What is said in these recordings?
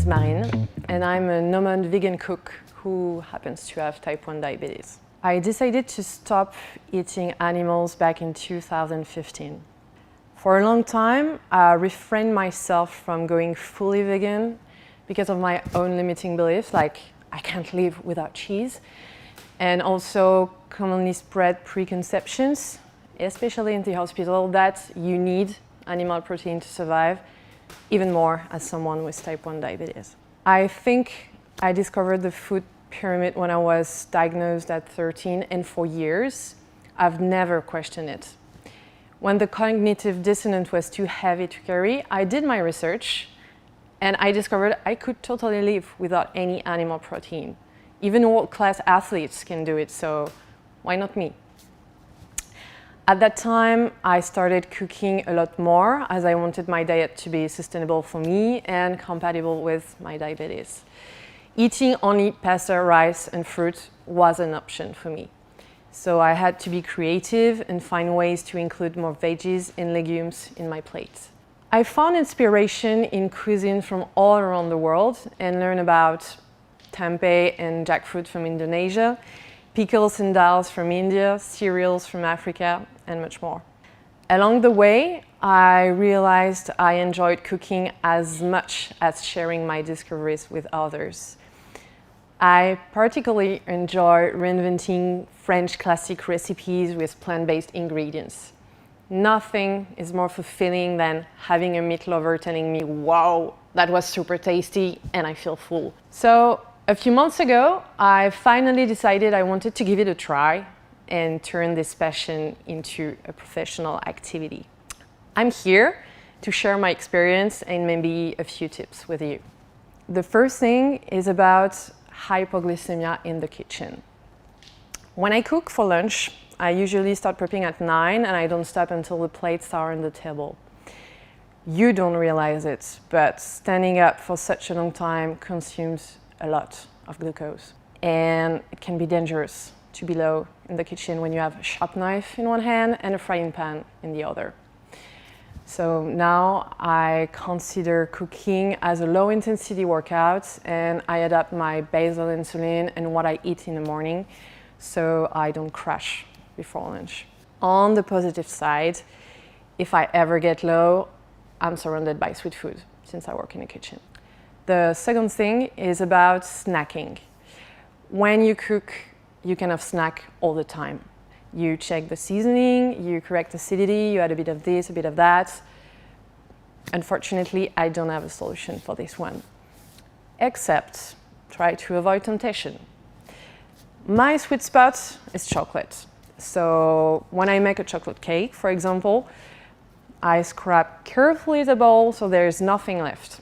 is Marine, and I'm a nomad vegan cook who happens to have type 1 diabetes. I decided to stop eating animals back in 2015. For a long time, I refrained myself from going fully vegan because of my own limiting beliefs, like I can't live without cheese, and also commonly spread preconceptions, especially in the hospital, that you need animal protein to survive, even more as someone with type 1 diabetes. I think I discovered the food pyramid when I was diagnosed at 13, and for years, I've never questioned it. When the cognitive dissonance was too heavy to carry, I did my research, and I discovered I could totally live without any animal protein. Even world-class athletes can do it, so why not me? At that time, I started cooking a lot more as I wanted my diet to be sustainable for me and compatible with my diabetes. Eating only pasta, rice, and fruit was an option for me. So I had to be creative and find ways to include more veggies and legumes in my plate. I found inspiration in cuisine from all around the world and learned about tempeh and jackfruit from Indonesia, pickles and dals from India, cereals from Africa, and much more. Along the way, I realized I enjoyed cooking as much as sharing my discoveries with others. I particularly enjoy reinventing French classic recipes with plant-based ingredients. Nothing is more fulfilling than having a meat lover telling me, wow, that was super tasty and I feel full. So a few months ago, I finally decided I wanted to give it a try and turn this passion into a professional activity. I'm here to share my experience and maybe a few tips with you. The first thing is about hypoglycemia in the kitchen. When I cook for lunch, I usually start prepping at 9 and I don't stop until the plates are on the table. You don't realize it, but standing up for such a long time consumes a lot of glucose. And it can be dangerous to be low in the kitchen when you have a sharp knife in one hand and a frying pan in the other. So now I consider cooking as a low-intensity workout, and I adapt my basal insulin and what I eat in the morning so I don't crash before lunch. On the positive side, if I ever get low, I'm surrounded by sweet food since I work in the kitchen. The second thing is about snacking. When you cook, you can have snack all the time. You check the seasoning, you correct acidity, you add a bit of this, a bit of that. Unfortunately, I don't have a solution for this one. Except, try to avoid temptation. My sweet spot is chocolate. So when I make a chocolate cake, for example, I scrap carefully the bowl so there's nothing left.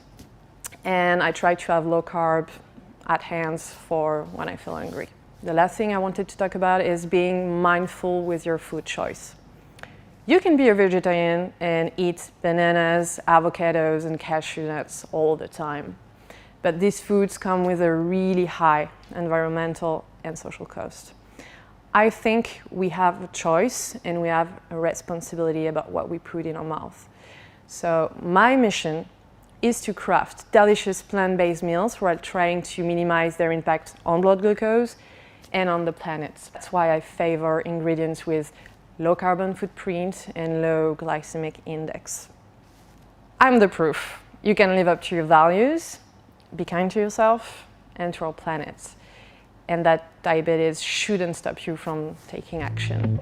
And I try to have low carb at hand for when I feel hungry. The last thing I wanted to talk about is being mindful with your food choice. You can be a vegetarian and eat bananas, avocados, and cashew nuts all the time. But these foods come with a really high environmental and social cost. I think we have a choice and we have a responsibility about what we put in our mouth. So my mission is to craft delicious plant-based meals while trying to minimize their impact on blood glucose and on the planet. That's why I favor ingredients with low carbon footprint and low glycemic index. I'm the proof. You can live up to your values, be kind to yourself and to our planet, and that diabetes shouldn't stop you from taking action.